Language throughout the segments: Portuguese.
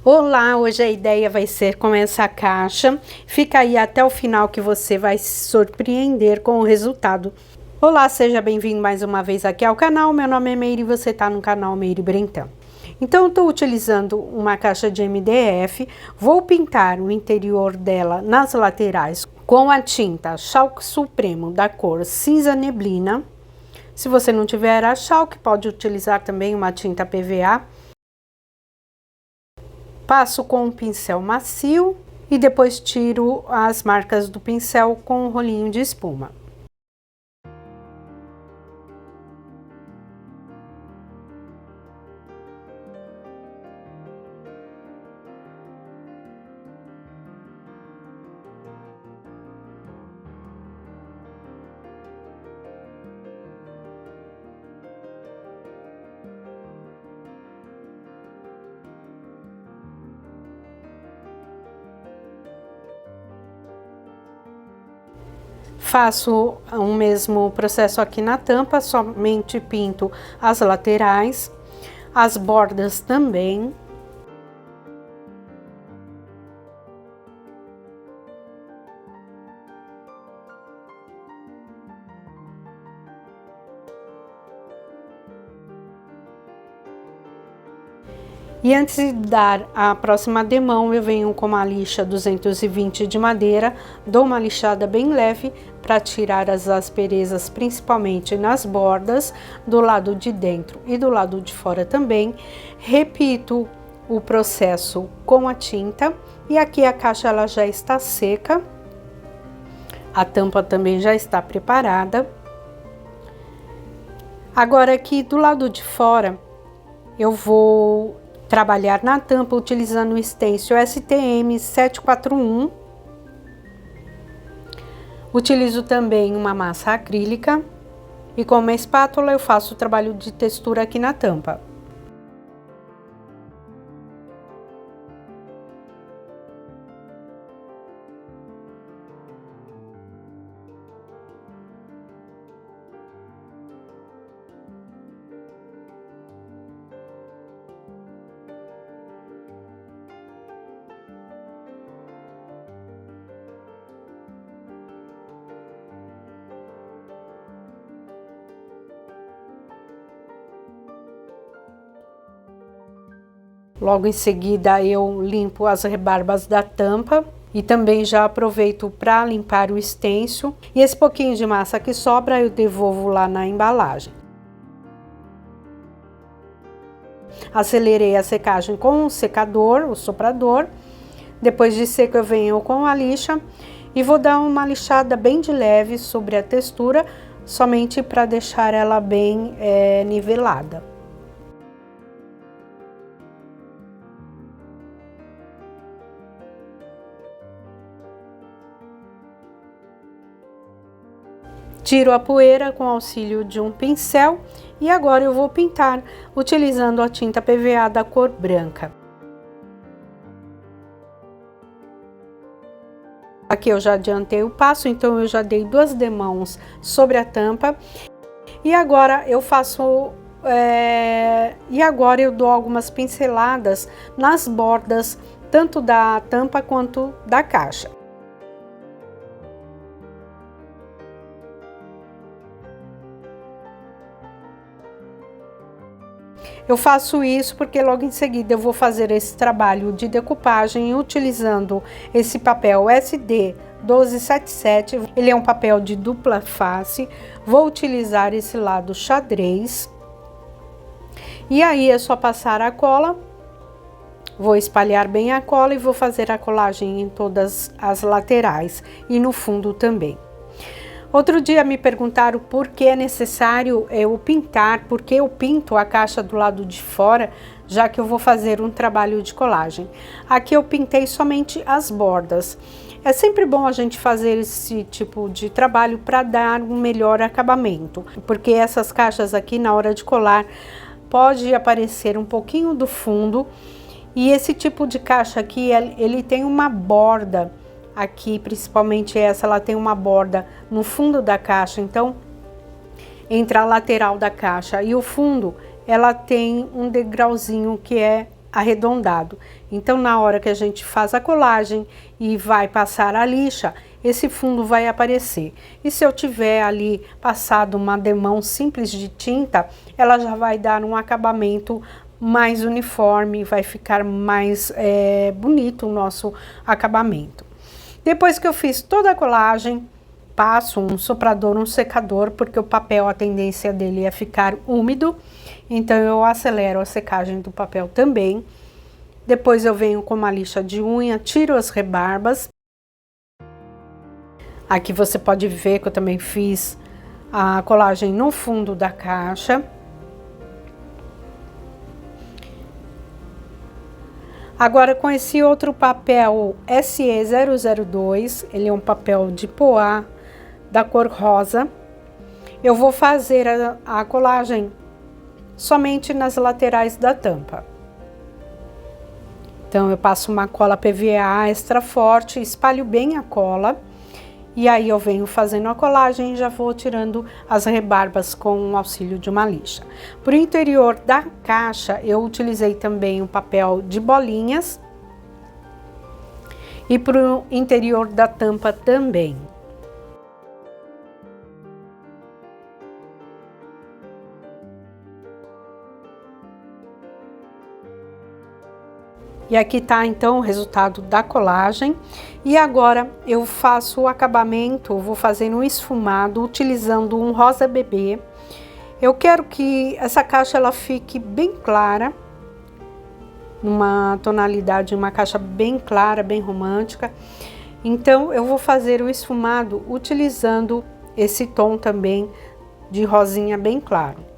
Olá, hoje a ideia vai ser com essa caixa. Fica aí até o final que você vai se surpreender com o resultado. Olá, seja bem-vindo mais uma vez aqui ao canal. Meu nome é Meire e você está no canal Meire Brentão. Então, eu estou utilizando uma caixa de MDF. Vou pintar o interior dela nas laterais com a tinta Chalk Supremo da cor Cinza Neblina. Se você não tiver a Chalk, pode utilizar também uma tinta PVA. Passo com um pincel macio e depois tiro as marcas do pincel com um rolinho de espuma. Faço o mesmo processo aqui na tampa, somente pinto as laterais, as bordas também. E antes de dar a próxima demão, eu venho com uma lixa 220 de madeira, dou uma lixada bem leve para tirar as asperezas, principalmente nas bordas, do lado de dentro e do lado de fora também. Repito o processo com a tinta e aqui a caixa ela já está seca, a tampa também já está preparada. Agora aqui do lado de fora, eu vou trabalhar na tampa utilizando o stencil STM 741. Utilizo também uma massa acrílica e com uma espátula eu faço o trabalho de textura aqui na tampa. Logo em seguida eu limpo as rebarbas da tampa e também já aproveito para limpar o stencil. E esse pouquinho de massa que sobra eu devolvo lá na embalagem. Acelerei a secagem com o secador, o soprador. Depois de seco eu venho com a lixa e vou dar uma lixada bem de leve sobre a textura, somente para deixar ela bem nivelada. Tiro a poeira com auxílio de um pincel e agora eu vou pintar utilizando a tinta PVA da cor branca. Aqui eu já adiantei o passo, então eu já dei 2 demãos sobre a tampa. E agora eu faço... eu dou algumas pinceladas nas bordas, tanto da tampa quanto da caixa. Eu faço isso porque logo em seguida eu vou fazer esse trabalho de decupagem utilizando esse papel SD 1277. Ele é um papel de dupla face. Vou utilizar esse lado xadrez. E aí é só passar a cola. Vou espalhar bem a cola e vou fazer a colagem em todas as laterais e no fundo também. Outro dia me perguntaram por que é necessário eu pintar, porque eu pinto a caixa do lado de fora, já que eu vou fazer um trabalho de colagem. Aqui eu pintei somente as bordas. É sempre bom a gente fazer esse tipo de trabalho para dar um melhor acabamento, porque essas caixas aqui na hora de colar pode aparecer um pouquinho do fundo e esse tipo de caixa aqui ele tem uma borda. Aqui, principalmente essa, ela tem uma borda no fundo da caixa, então, entre a lateral da caixa e o fundo, ela tem um degrauzinho que é arredondado. Então, na hora que a gente faz a colagem e vai passar a lixa, esse fundo vai aparecer. E se eu tiver ali passado uma demão simples de tinta, ela já vai dar um acabamento mais uniforme, vai ficar mais bonito o nosso acabamento. Depois que eu fiz toda a colagem, passo um soprador, um secador, porque o papel, a tendência dele é ficar úmido, então eu acelero a secagem do papel também. Depois eu venho com uma lixa de unha, tiro as rebarbas. Aqui você pode ver que eu também fiz a colagem no fundo da caixa. Agora, com esse outro papel SE002, ele é um papel de poá da cor rosa, eu vou fazer a colagem somente nas laterais da tampa. Então, eu passo uma cola PVA extra forte, espalho bem a cola, e aí eu venho fazendo a colagem e já vou tirando as rebarbas com o auxílio de uma lixa. Por interior da caixa, eu utilizei também um papel de bolinhas, e para o interior da tampa também. E aqui tá então o resultado da colagem. E agora eu faço o acabamento, vou fazendo um esfumado utilizando um rosa bebê. Eu quero que essa caixa ela fique bem clara, numa tonalidade, uma caixa bem clara, bem romântica. Então eu vou fazer o esfumado utilizando esse tom também de rosinha bem claro.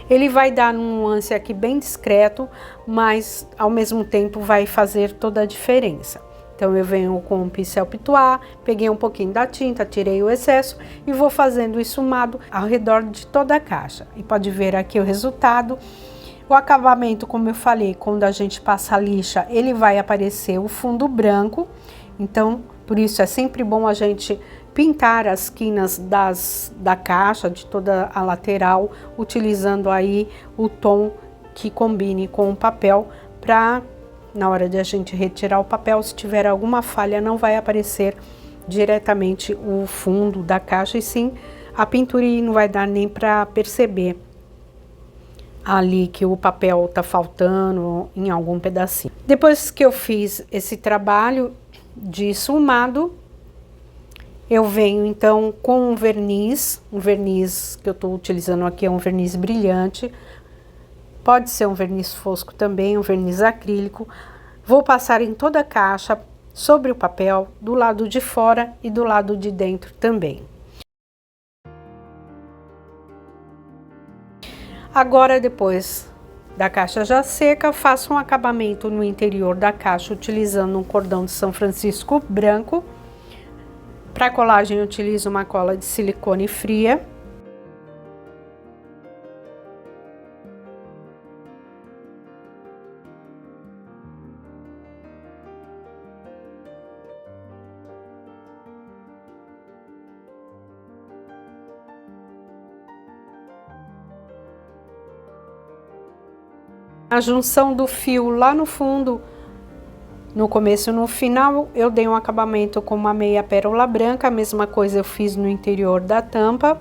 Ele vai dar um nuance aqui bem discreto, mas ao mesmo tempo vai fazer toda a diferença. Então eu venho com um pincel pituá, peguei um pouquinho da tinta, tirei o excesso e vou fazendo o esfumado ao redor de toda a caixa. E pode ver aqui o resultado. O acabamento, como eu falei, quando a gente passa a lixa, ele vai aparecer o fundo branco. Então, por isso é sempre bom a gente pintar as quinas da caixa, de toda a lateral, utilizando aí o tom que combine com o papel, para na hora de a gente retirar o papel, se tiver alguma falha, não vai aparecer diretamente o fundo da caixa, e sim a pintura, e não vai dar nem para perceber ali que o papel tá faltando em algum pedacinho. Depois que eu fiz esse trabalho de esfumado, eu venho então com um verniz que eu estou utilizando aqui é um verniz brilhante, pode ser um verniz fosco também, um verniz acrílico. Vou passar em toda a caixa, sobre o papel, do lado de fora e do lado de dentro também. Agora, depois da caixa já seca, faço um acabamento no interior da caixa utilizando um cordão de São Francisco branco. Para colagem eu utilizo uma cola de silicone fria. A junção do fio lá no fundo, no começo e no final, eu dei um acabamento com uma meia pérola branca, a mesma coisa eu fiz no interior da tampa.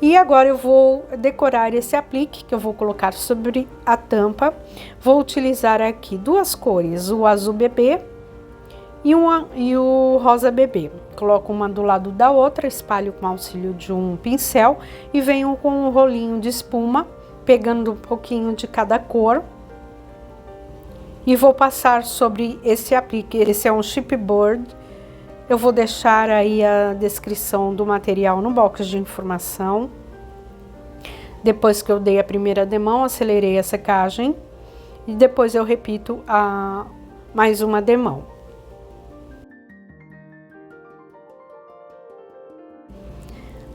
E agora eu vou decorar esse aplique que eu vou colocar sobre a tampa. Vou utilizar aqui duas cores, o azul bebê e o rosa bebê. Coloco uma do lado da outra, espalho com auxílio de um pincel e venho com um rolinho de espuma, pegando um pouquinho de cada cor. E vou passar sobre esse aplique. Esse é um chipboard. Eu vou deixar aí a descrição do material no box de informação. Depois que eu dei a primeira demão, acelerei a secagem. E depois eu repito mais uma demão.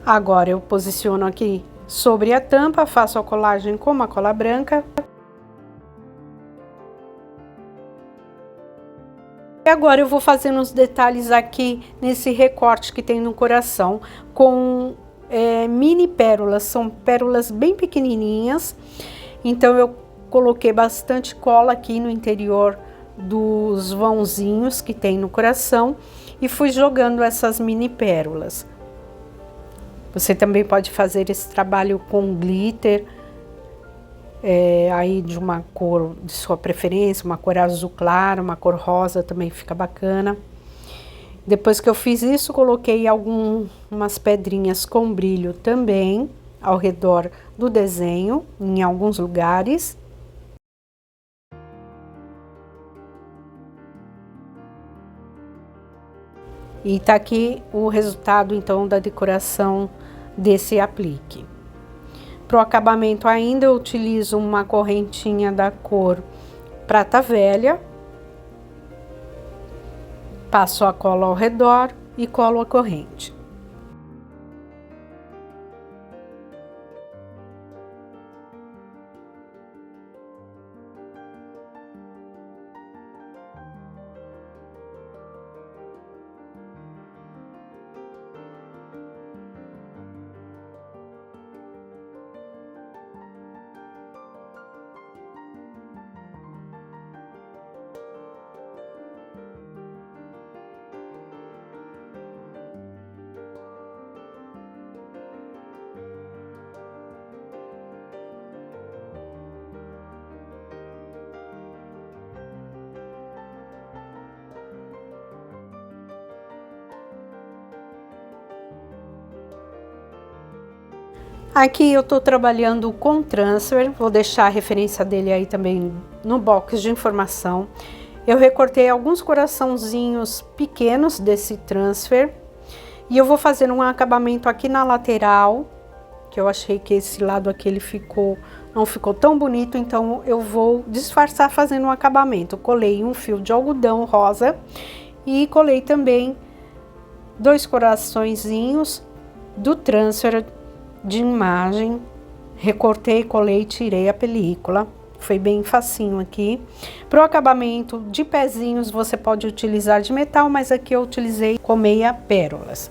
Agora eu posiciono aqui sobre a tampa, faço a colagem com uma cola branca. E agora eu vou fazendo os detalhes aqui nesse recorte que tem no coração com mini pérolas, são pérolas bem pequenininhas. Então eu coloquei bastante cola aqui no interior dos vãozinhos que tem no coração e fui jogando essas mini pérolas. Você também pode fazer esse trabalho com glitter, aí de uma cor de sua preferência, uma cor azul claro, uma cor rosa também fica bacana. Depois que eu fiz isso, coloquei umas pedrinhas com brilho também ao redor do desenho, em alguns lugares. E tá aqui o resultado então da decoração desse aplique. Para o acabamento ainda eu utilizo uma correntinha da cor prata velha. Passo a cola ao redor e colo a corrente. Aqui eu tô trabalhando com transfer, vou deixar a referência dele aí também no box de informação. Eu recortei alguns coraçãozinhos pequenos desse transfer e eu vou fazer um acabamento aqui na lateral, que eu achei que esse lado aqui ele não ficou tão bonito, então eu vou disfarçar fazendo um acabamento. Colei um fio de algodão rosa e colei também 2 coraçõezinhos do transfer de imagem, recortei, colei, tirei a película, foi bem facinho aqui. Para o acabamento de pezinhos você pode utilizar de metal, mas aqui eu utilizei com meia pérolas.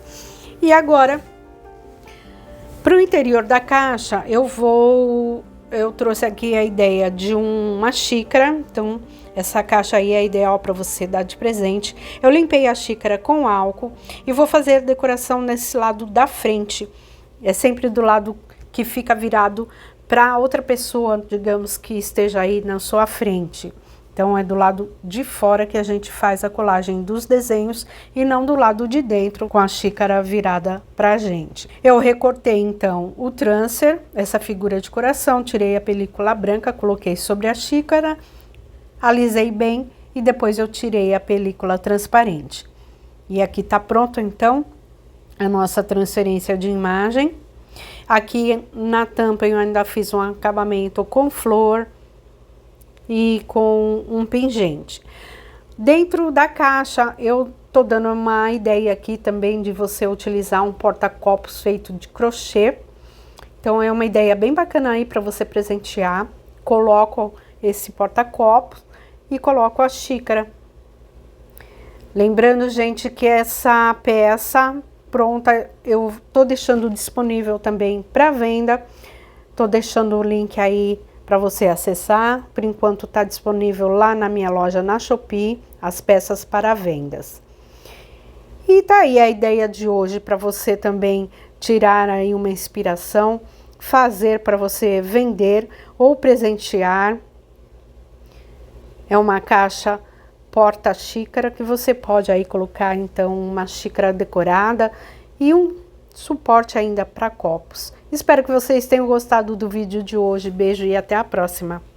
E agora, para o interior da caixa, eu trouxe aqui a ideia de uma xícara, então essa caixa aí é ideal para você dar de presente. Eu limpei a xícara com álcool e vou fazer decoração nesse lado da frente. É sempre do lado que fica virado para outra pessoa, digamos, que esteja aí na sua frente. Então, é do lado de fora que a gente faz a colagem dos desenhos e não do lado de dentro com a xícara virada pra gente. Eu recortei, então, o transfer, essa figura de coração, tirei a película branca, coloquei sobre a xícara, alisei bem e depois eu tirei a película transparente. E aqui tá pronto, então, a nossa transferência de imagem. Aqui na tampa eu ainda fiz um acabamento com flor e com um pingente. Dentro da caixa eu tô dando uma ideia aqui também de você utilizar um porta-copos feito de crochê. Então é uma ideia bem bacana aí para você presentear. Coloco esse porta-copos e coloco a xícara. Lembrando, gente, que essa peça pronta eu tô deixando disponível também para venda. Tô deixando o link aí para você acessar. Por enquanto tá disponível lá na minha loja na Shopee, as peças para vendas. E tá aí a ideia de hoje para você também tirar aí uma inspiração, fazer para você vender ou presentear. É uma caixa porta-xícara que você pode aí colocar então uma xícara decorada e um suporte ainda para copos. Espero que vocês tenham gostado do vídeo de hoje. Beijo e até a próxima!